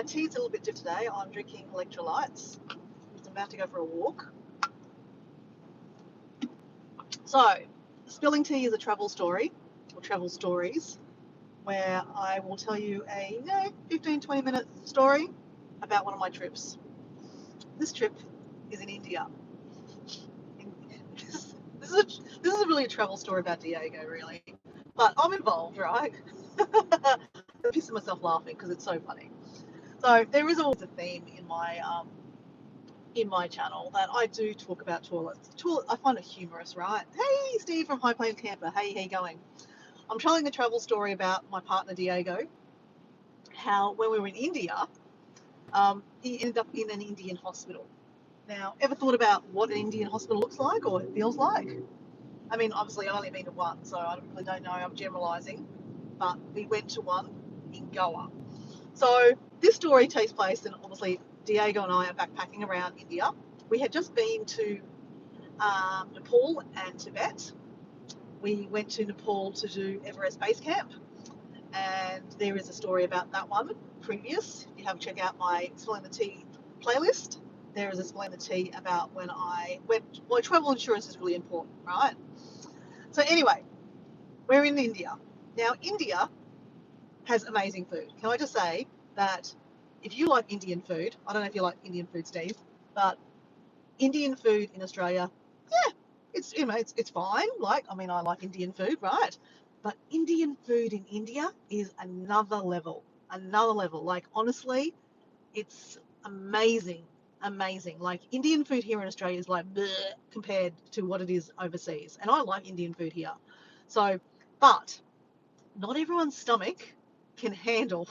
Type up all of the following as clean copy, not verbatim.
My tea's a little bit different today. I'm drinking electrolytes. I'm about to go for a walk. So, spilling tea is a travel story, or travel stories, where I will tell you a 15-20 minute story about one of my trips. This trip is in India. This is really a travel story about Diego, really. But I'm involved, right? I'm pissing myself laughing because it's so funny. So there is always a theme in my channel that I do talk about toilets. I find it humorous, right? Hey, Steve from High Plains Camper. Hey, how you going? I'm telling the travel story about my partner Diego. How when we were in India, he ended up in an Indian hospital. Now, ever thought about what an Indian hospital looks like or it feels like? I mean, obviously, I've only been to one, so I really don't know. I'm generalising, but we went to one in Goa. So this story takes place, and obviously Diego and I are backpacking around India. We had just been to Nepal and Tibet. We went to Nepal to do Everest Base Camp, and there is a story about that one previous. If you have check out my Spilling the Tea playlist, there is a Spilling the Tea about when I went. Well, travel insurance is really important, right? So anyway, we're in India. Now, India has amazing food. Can I just say that if you like Indian food, I don't know if you like Indian food, Steve, but Indian food in Australia, yeah, it's fine. Like, I mean, I like Indian food, right? But Indian food in India is another level. Another level. Like, honestly, it's amazing. Amazing. Like, Indian food here in Australia is like bleh, compared to what it is overseas. And I like Indian food here. So, but not everyone's stomach can handle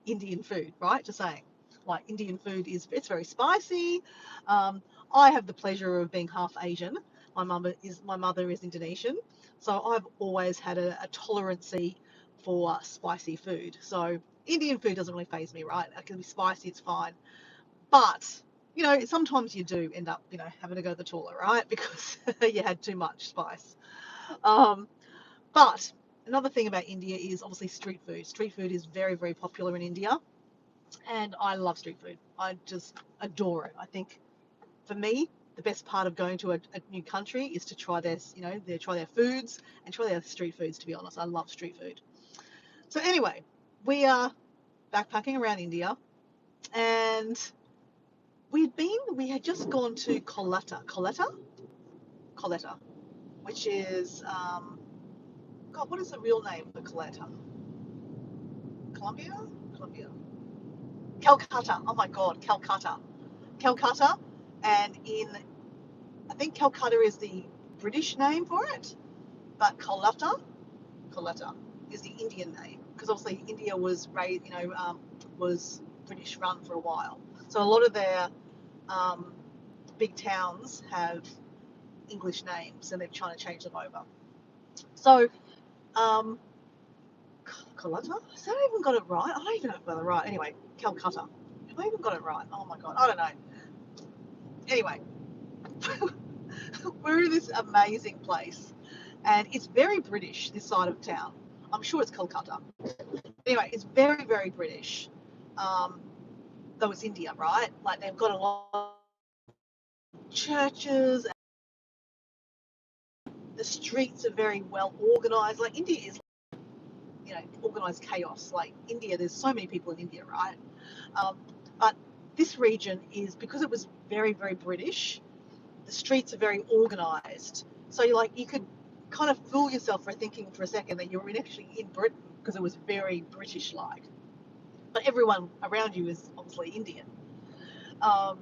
Indian food, right? Just saying. Like, Indian food it's very spicy. I have the pleasure of being half Asian. My mother is Indonesian, so I've always had a tolerancy for spicy food. So Indian food doesn't really faze me, right? It can be spicy, it's fine. But sometimes you do end up, having to go to the toilet, right? Because you had too much spice. Um, but another thing about India is obviously street food. Street food is very, very popular in India, and I love street food. I just adore it. I think for me, the best part of going to a new country is to try try their foods and try their street foods. To be honest, I love street food. So anyway, we are backpacking around India, and we had just gone to Kolkata, which is God, what is the real name for Kolkata? Colombia? Colombia. Calcutta. Oh my God, Calcutta. And I think Calcutta is the British name for it, but Kolkata is the Indian name because obviously India was was British run for a while. So a lot of their big towns have English names, and they're trying to change them over. So um, Kolkata? Has that even got it right? I don't even know if I got it right. Anyway, Calcutta. Have I even got it right? Oh my God, I don't know. Anyway, we're in this amazing place, and it's very British, this side of town. I'm sure it's Calcutta. Anyway, it's very, very British, though it's India, right? Like, they've got a lot of churches, the streets are very well organized. Like, India is, organized chaos. Like, India, there's so many people in India, right? But this region is, because it was very, very British, the streets are very organized. So you could kind of fool yourself for thinking for a second that you're actually in Britain because it was very British-like. But everyone around you is obviously Indian. But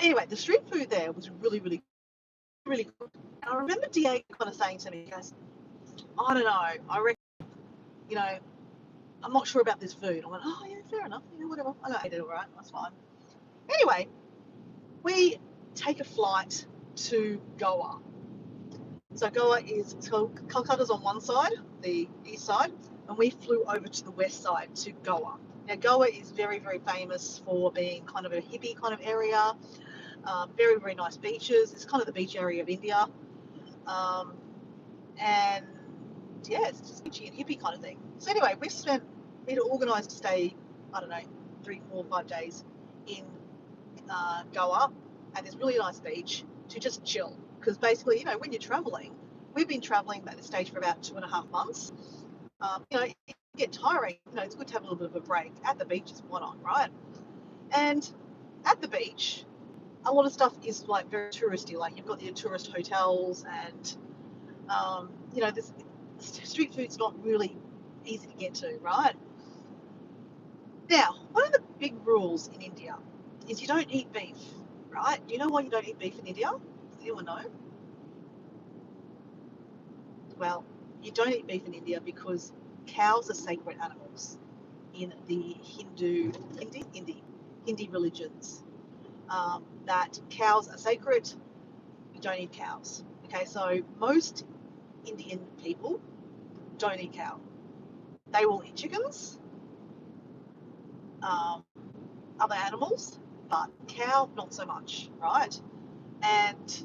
anyway, the street food there was really, really, really good. And I remember DA kind of saying to me, he goes, I don't know, I reckon, I'm not sure about this food. I went, oh yeah, fair enough, whatever. I ate it all right, that's fine. Anyway, we take a flight to Goa. So Goa Calcutta's on one side, the east side, and we flew over to the west side to Goa. Now Goa is very, very famous for being kind of a hippie kind of area, very, very nice beaches. It's kind of the beach area of India, and yeah, it's just beachy and hippie kind of thing. So anyway, we'd organised to stay, I don't know, 3, 4, 5 days in Goa, and there's really nice beach to just chill. Because basically, when you're traveling, we've been traveling at this stage for about 2.5 months. It can get tiring. It's good to have a little bit of a break. At the beach is why not, right? And at the beach, a lot of stuff is like very touristy. Like you've got your tourist hotels, and this street food's not really easy to get to, right? Now, one of the big rules in India is you don't eat beef, right? Do you know why you don't eat beef in India? Does anyone know? Well, you don't eat beef in India because cows are sacred animals in the Hindi religions. That cows are sacred. You don't eat cows. Okay, so most Indian people don't eat cow. They will eat chickens, other animals, but cow not so much, right? And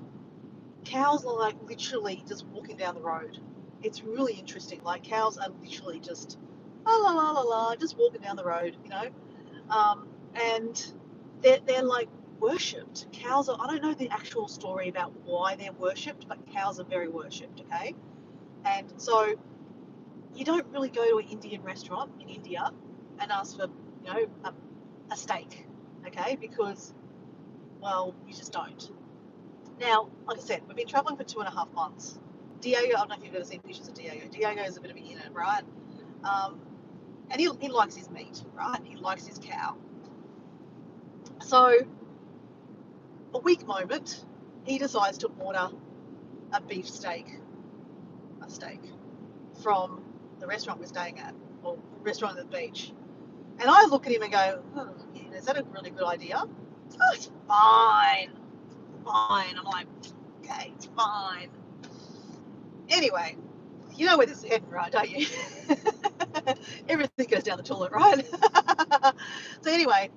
cows are like literally just walking down the road. It's really interesting. Like cows are literally just la la la la la, just walking down the road, and they're like worshipped. Cows are. I don't know the actual story about why they're worshipped, but cows are very worshipped. Okay, and so you don't really go to an Indian restaurant in India and ask for a steak, okay? Because well, you just don't. Now, like I said, we've been traveling for 2.5 months. Diego, I don't know if you've ever seen pictures of Diego. Diego is a bit of a unit, right? And he likes his meat, right? He likes his cow. So, a weak moment, he decides to order a beef steak, from the restaurant we're staying at, or restaurant at the beach. And I look at him and go, is that a really good idea? Oh, it's fine. Fine. I'm like, okay, it's fine. Anyway, you know where this is heading, right, don't you? Everything goes down the toilet, right? So anyway,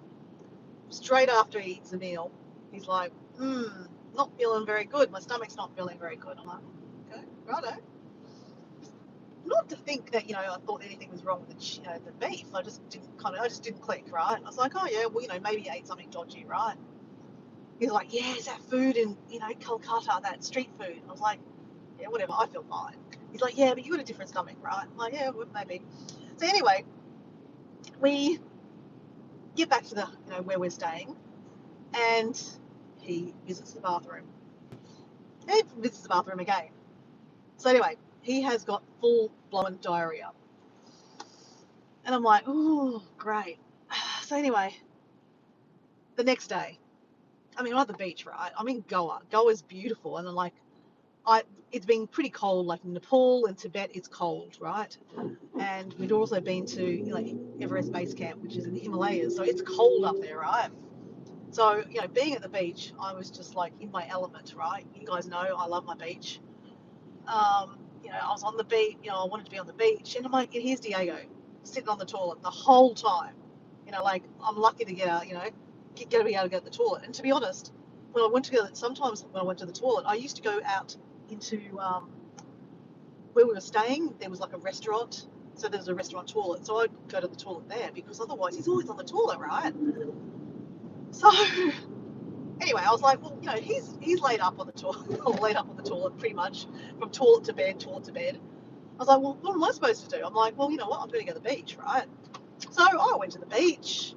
straight after he eats the meal, he's like, not feeling very good. My stomach's not feeling very good. I'm like, okay, righto. Not to think that I thought anything was wrong with the beef. I just didn't click, right? I was like, oh yeah, well maybe you ate something dodgy, right? He's like, yeah, is that food in Kolkata, that street food? I was like, yeah, whatever, I feel fine. He's like, yeah, but you got a different stomach, right? I'm like, yeah, well, maybe. So anyway, we get back to the where we're staying, and he visits the bathroom. He visits the bathroom again. So anyway, he has got full-blown diarrhea. And I'm like, oh, great. So anyway, the next day, I'm at the beach, right? I'm in Goa. Goa's beautiful, and it's been pretty cold. Like in Nepal and Tibet, it's cold, right? And we'd also been to Everest Base Camp, which is in the Himalayas, so it's cold up there, right? So being at the beach, I was just like in my element, right? You guys know I love my beach. I was on the beach. I wanted to be on the beach, and I'm like, and here's Diego sitting on the toilet the whole time. I'm lucky to get out. Get to be able to go to the toilet. And to be honest, sometimes when I went to the toilet, I used to go out into where we were staying. There was like a restaurant, so there was a restaurant toilet. So I'd go to the toilet there because otherwise he's always on the toilet, right? So anyway, I was like, well, he's laid up on the toilet, laid up on the toilet pretty much from toilet to bed. I was like, well, what am I supposed to do? I'm like, well, you know what? I'm going to go to the beach, right? So I went to the beach.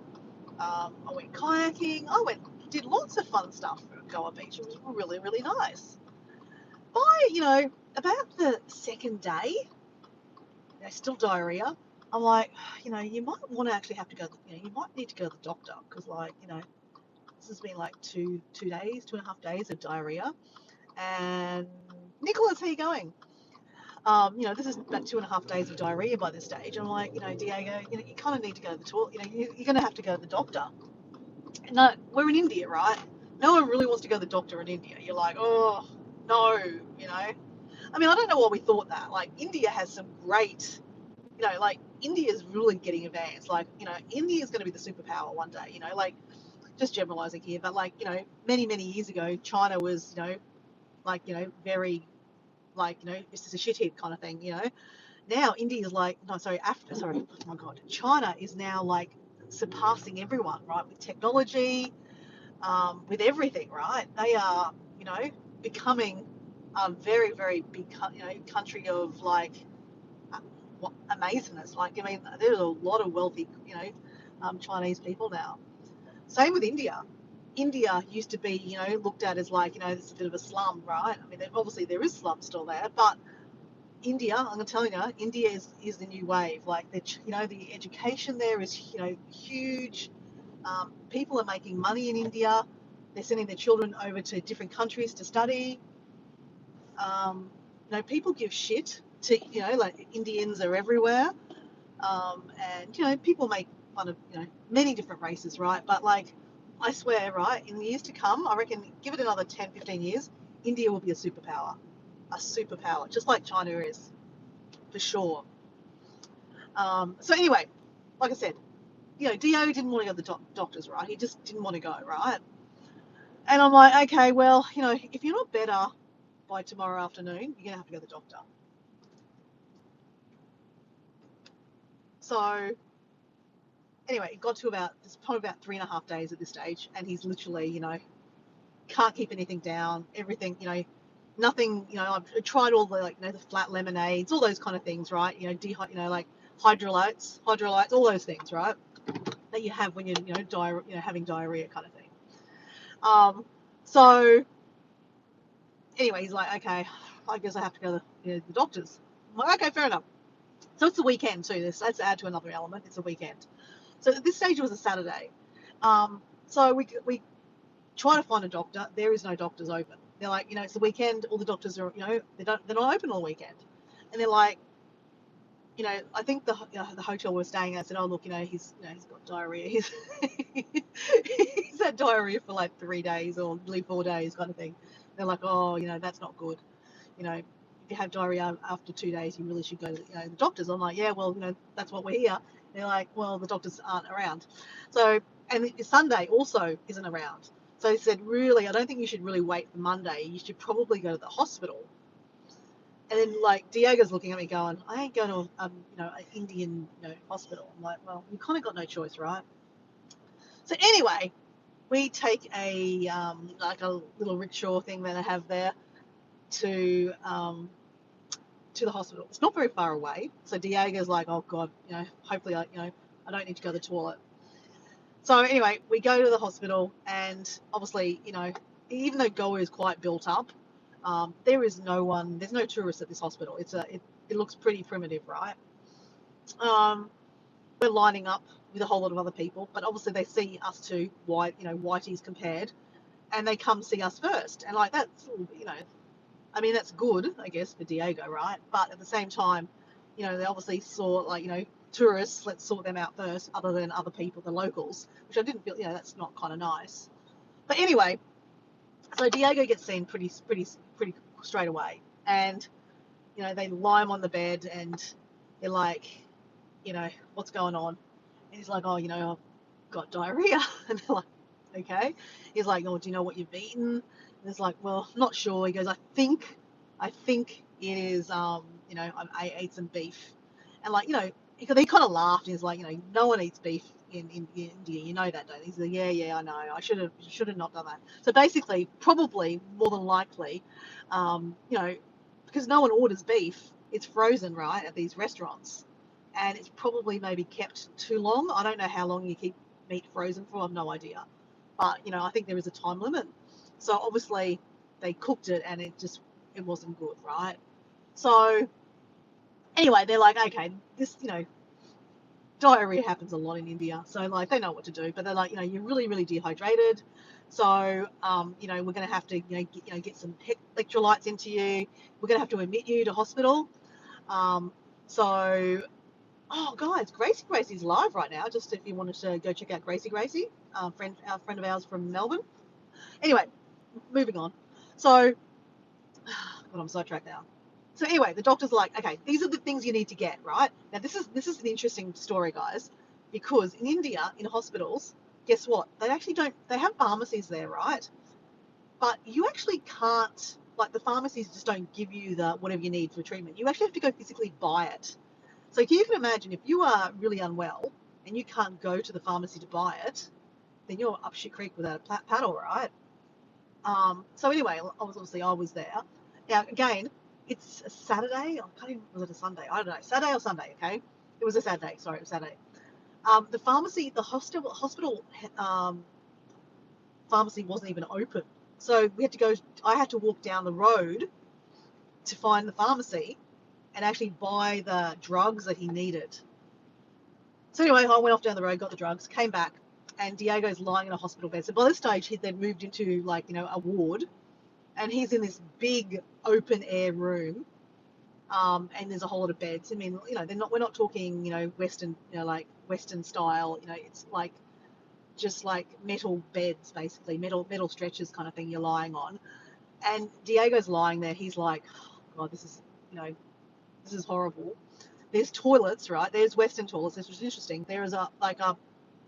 I went kayaking. Did lots of fun stuff at Goa Beach. It was really, really nice. By, about the second day, still diarrhea. I'm like, you might want to actually have to go, you might need to go to the doctor because, this has been like 2.5 days of diarrhea. And Nicholas, how you going? This is about 2.5 days of diarrhea by this stage. And I'm like, Diego, you kind of need to go to the toilet. You're going to have to go to the doctor. No, we're in India, right? No one really wants to go to the doctor in India. You're like, oh, no, I don't know why we thought that. Like, India has some great, India's really getting advanced. India is going to be the superpower one day, just generalizing here. But, many, many years ago, China was, very, this is a shit heap kind of thing, Now India is like, no, sorry, Africa, sorry, oh my God. China is now, surpassing everyone, right? With technology, with everything, right? They are, becoming a very, very big, country of like amazingness. Like, I mean, there's a lot of wealthy, Chinese people now. Same with India. India used to be, looked at as like, it's a bit of a slum, right? I mean, obviously there is slums still there, but India, I'm going to tell you, India is the new wave. Like, the education there is, huge. People are making money in India. They're sending their children over to different countries to study. People give shit to, like Indians are everywhere. And, people make fun of, many different races, right? But like, I swear, right, in the years to come, I reckon, give it another 10, 15 years, India will be a superpower, just like China is, for sure. So anyway, like I said, Dio didn't want to go to the doctors, right? He just didn't want to go, right? And I'm like, okay, well, if you're not better by tomorrow afternoon, you're going to have to go to the doctor. So anyway, it got to it's probably about 3.5 days at this stage, and he's literally, can't keep anything down, everything, nothing, I've tried all the, like, the flat lemonades, all those kind of things, right? Like hydrolytes, all those things, right? That you have when you're, having diarrhea kind of thing. So anyway, he's like, okay, I guess I have to go to the doctors. I'm like, okay, fair enough. So it's the weekend too. Let's add to another element. It's a weekend. So at this stage, it was a Saturday. So we try to find a doctor. There is no doctors open. They're like, it's the weekend. All the doctors are, they're not open all weekend. And they're like, I think the hotel we're staying at said, oh look, he's got diarrhea. He's had diarrhea for like 3 days or nearly 4 days, kind of thing. They're like, oh, that's not good. If you have diarrhea after 2 days, you really should go to the doctors. I'm like, yeah, well, that's what we're here. They're like, well, the doctors aren't around. So, and Sunday also isn't around. So he said, really, I don't think you should really wait for Monday. You should probably go to the hospital. And then, like, Diego's looking at me going, I ain't going to, an Indian, hospital. I'm like, well, you kind of got no choice, right? So anyway, we take a, like a little rickshaw thing that I have there to the hospital. It's not very far away. So Diego's like, oh God, hopefully I don't need to go to the toilet. So anyway, we go to the hospital, and obviously, even though Goa is quite built up, there is no one. There's no tourists at this hospital. It looks pretty primitive, right? We're lining up with a whole lot of other people, but obviously they see us two, whiteys compared, and they come see us first. And like that's, I mean, that's good, I guess, for Diego, right? But at the same time, they obviously saw, like, tourists, let's sort them out first, other than other people, the locals, which I didn't feel, that's not kind of nice. But anyway, so Diego gets seen pretty straight away. And, they lie him on the bed, and they're like, what's going on? And he's like, oh, I've got diarrhea. And they're like, okay. He's like, oh, do you know what you've eaten? And it's like, well, not sure. He goes, I think it is, I ate some beef. And like, they kind of laughed. And he's like, no one eats beef in India. You know that, don't you? He's like, yeah, I know. I should have not done that. So basically, probably, more than likely, because no one orders beef, it's frozen, right, at these restaurants. And it's probably maybe kept too long. I don't know how long you keep meat frozen for. I have no idea. But, I think there is a time limit. So obviously they cooked it, and it wasn't good, right? So anyway, they're like, okay, this, diarrhea happens a lot in India. So like they know what to do, but they're like, you're really, really dehydrated. So, we're going to have to, get some electrolytes into you. We're going to have to admit you to hospital. So, oh, guys, Gracie's live right now. Just if you wanted to go check out Gracie, our friend of ours from Melbourne. Anyway, moving on. So, God, I'm sidetracked now. So anyway, the doctor's like, okay, these are the things you need to get, right? Now this is an interesting story, guys, because in India, in hospitals, guess what? They have pharmacies there, right? But you actually can't, like the pharmacies just don't give you the whatever you need for treatment. You actually have to go physically buy it. So you can imagine if you are really unwell and you can't go to the pharmacy to buy it, then you're up shit creek without a paddle, right? So anyway, I was there. Now again, it's a Saturday. I can't even, was it a Sunday? I don't know. Saturday or Sunday? Okay, it was a Saturday. Sorry, it was Saturday. The pharmacy, the hospital pharmacy wasn't even open, so we had to go. I had to walk down the road to find the pharmacy and actually buy the drugs that he needed. So anyway, I went off down the road, got the drugs, came back, and Diego's lying in a hospital bed. So by this stage, they'd moved into a ward, and he's in this big open air room, and there's a whole lot of beds. I mean, we're not talking, Western, like Western style. It's like just like metal beds, basically metal stretchers kind of thing you're lying on. And Diego's lying there. He's like, oh, God, this is horrible. There's toilets, right? There's Western toilets. This was interesting. There is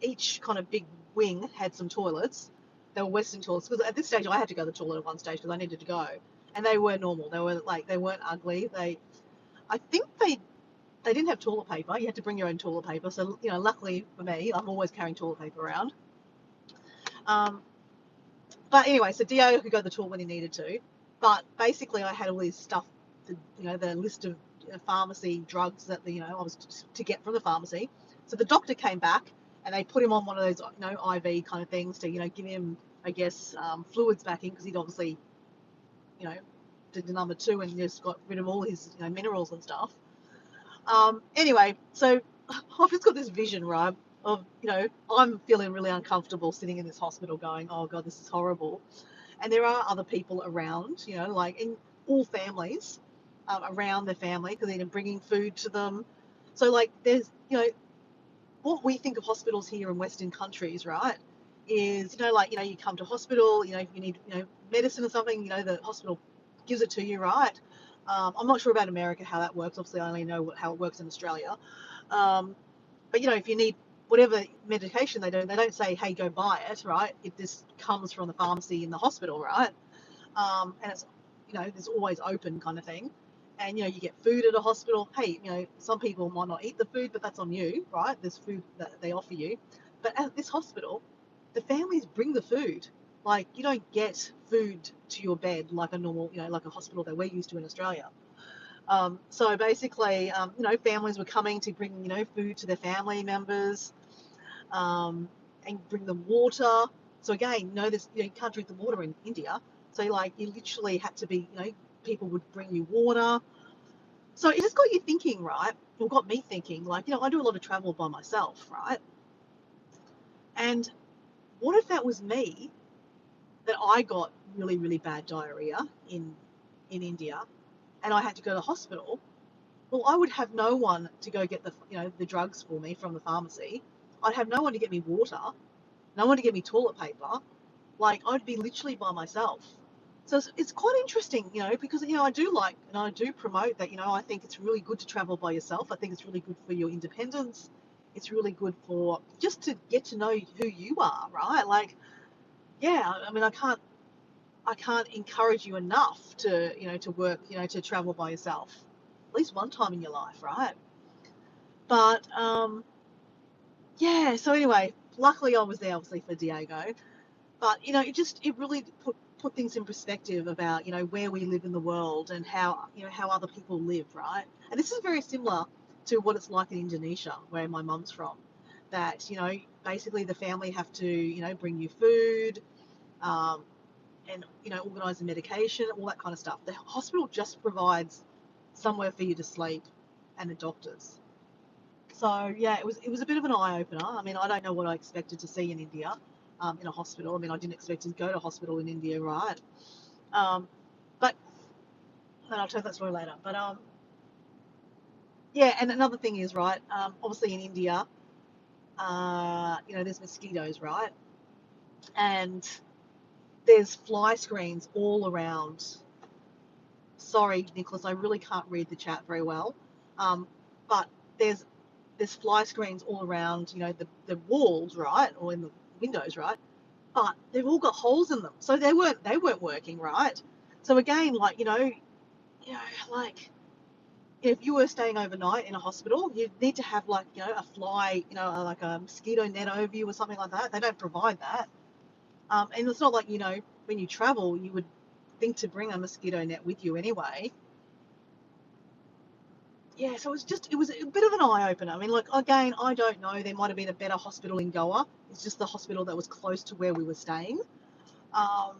each kind of big wing had some toilets. They were Western toilets because at this stage I had to go to the toilet at one stage because I needed to go, and they were normal. They weren't ugly. I think they didn't have toilet paper. You had to bring your own toilet paper. So luckily for me, I'm always carrying toilet paper around. But anyway, so Dio could go to the toilet when he needed to. But basically, I had all this stuff, the list of pharmacy drugs that I was to get from the pharmacy. So the doctor came back and they put him on one of those IV kind of things to give him, I guess, fluids back in because he'd obviously did the number 2 and just got rid of all his minerals and stuff. Anyway, so I've just got this vision, right, of I'm feeling really uncomfortable sitting in this hospital going, oh God, this is horrible. And there are other people around, like in all families, around their family because they're bringing food to them. So like there's what we think of hospitals here in Western countries, right, is you come to hospital, if you need medicine or something, the hospital gives it to you, right? I'm not sure about America how that works. Obviously, I only know how it works in Australia. But if you need whatever medication they don't say, hey, go buy it, right? It just comes from the pharmacy in the hospital, right? And it's there's always open kind of thing. And you get food at a hospital. Hey, some people might not eat the food, but that's on you, right? There's food that they offer you. But at this hospital, the families bring the food. Like you don't get food to your bed like a normal, like a hospital that we're used to in Australia. So basically, families were coming to bring, food to their family members, and bring them water. So again, this, you can't drink the water in India. So you literally had to be, people would bring you water. So it just got you thinking, right? Or got me thinking, I do a lot of travel by myself, right? And what if that was me, that I got really, really bad diarrhea in India, and I had to go to the hospital? Well, I would have no one to go get the drugs for me from the pharmacy. I'd have no one to get me water, no one to get me toilet paper. I'd be literally by myself. So it's quite interesting, because I do like and I do promote that. I think it's really good to travel by yourself. I think it's really good for your independence. It's really good for just to get to know who you are, right? Yeah, I mean, I can't encourage you enough to work, to travel by yourself, at least one time in your life, right? But yeah. So anyway, luckily I was there, obviously, for Diego. But it really put things in perspective about where we live in the world and how other people live, right? And this is very similar to what it's like in Indonesia, where my mum's from. That basically the family have to bring you food, and organise the medication, all that kind of stuff. The hospital just provides somewhere for you to sleep and the doctors. So yeah, it was a bit of an eye opener. I mean, I don't know what I expected to see in India, in a hospital. I mean, I didn't expect to go to hospital in India, right? But and I'll tell that story later. But yeah, and another thing is, right, obviously in India, there's mosquitoes, right, and there's fly screens all around. Sorry, Nicholas, I really can't read the chat very well, but there's fly screens all around, the walls, right, or in the windows, right? But they've all got holes in them, so they weren't working, right? So again, like if you were staying overnight in a hospital, you'd need to have like, a fly, like a mosquito net over you or something like that. They don't provide that. And it's not like, when you travel, you would think to bring a mosquito net with you anyway. Yeah, so it was a bit of an eye opener. I mean, like, again, I don't know. There might have been a better hospital in Goa. It's just the hospital that was close to where we were staying. I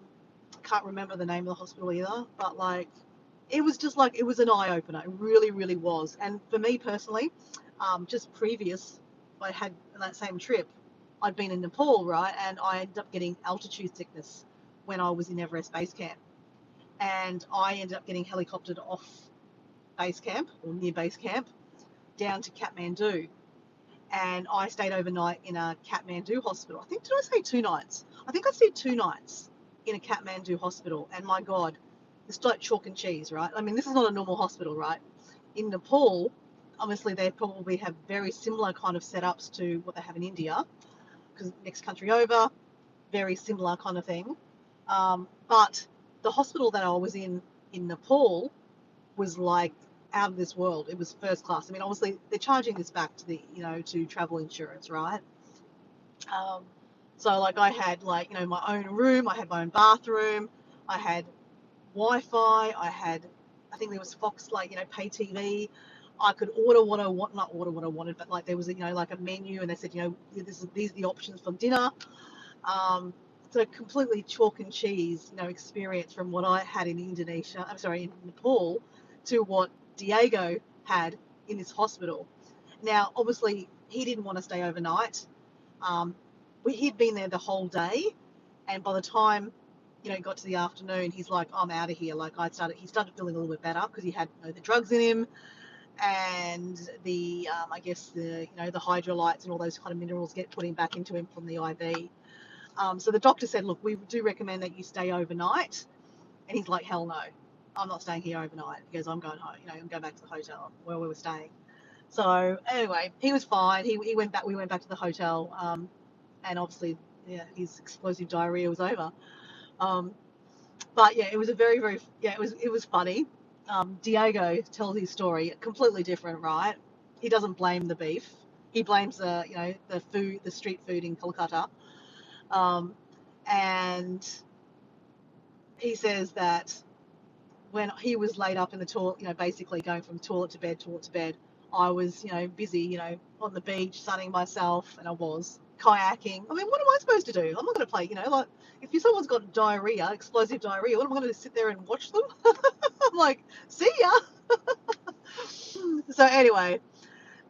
can't remember the name of the hospital either, but like, it was just like, it was an eye opener. It really, really was. And for me personally, just previous, I had that same trip, I'd been in Nepal, right? And I ended up getting altitude sickness when I was in Everest Base Camp. And I ended up getting helicoptered off base camp or near base camp down to Kathmandu. And I stayed overnight in a Kathmandu hospital. I think, did I say 2 nights? I think I stayed 2 nights in a Kathmandu hospital. And my God, it's like chalk and cheese, right? I mean, this is not a normal hospital, right? In Nepal, obviously they probably have very similar kind of setups to what they have in India, because next country over, very similar kind of thing. But the hospital that I was in Nepal was like out of this world. It was first class. I mean, obviously they're charging this back to to travel insurance, right? Um, so like I had like my own room, I had my own bathroom, I had Wi-Fi, I think there was Fox like pay TV. I could order what I want, not order what I wanted, but like there was like a menu, and they said these are the options for dinner. So completely chalk and cheese experience from what I had in Indonesia. I'm sorry, in Nepal, to what Diego had in this hospital. Now, obviously, he didn't want to stay overnight. Um, he'd been there the whole day, and by the time it got to the afternoon, he's like, "I'm out of here." Like he started feeling a little bit better because he had the drugs in him, and the I guess the hydrolytes and all those kind of minerals get put him back into him from the IV. So the doctor said, "Look, we do recommend that you stay overnight," and he's like, "Hell no, I'm not staying here overnight." He goes, "I'm going home. I'm going back to the hotel where we were staying." So anyway, he was fine. He went back. We went back to the hotel, and obviously, yeah, his explosive diarrhea was over. Um, but yeah, it was a very, very, yeah, it was funny. Diego tells his story completely different, right? He doesn't blame the beef. He blames the food, the street food in Kolkata, um, and he says that when he was laid up in the toilet, basically going from toilet to bed, I was, busy, on the beach sunning myself, and I was kayaking. I mean, what am I supposed to do? I'm not going to play, like if someone's got diarrhea, explosive diarrhea, what am I going to sit there and watch them? I'm like, see ya. So anyway,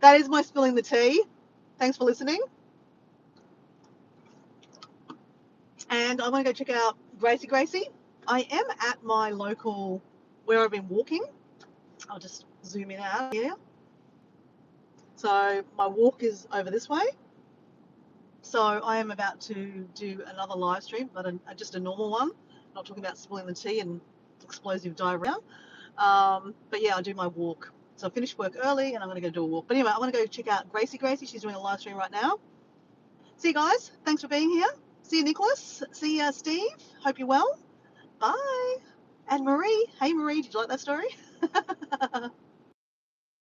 that is my spilling the tea. Thanks for listening, and I'm going to go check out Gracie. I am at my local where I've been walking. I'll just zoom in out here. So my walk is over this way. So I am about to do another live stream, but just a normal one. Not talking about spilling the tea and explosive diarrhea. But yeah, I do my walk. So I finished work early, and I'm going to go do a walk. But anyway, I'm going to go check out Gracie. She's doing a live stream right now. See you guys. Thanks for being here. See you, Nicholas. See you, Steve. Hope you're well. Bye. And Marie. Hey, Marie. Did you like that story?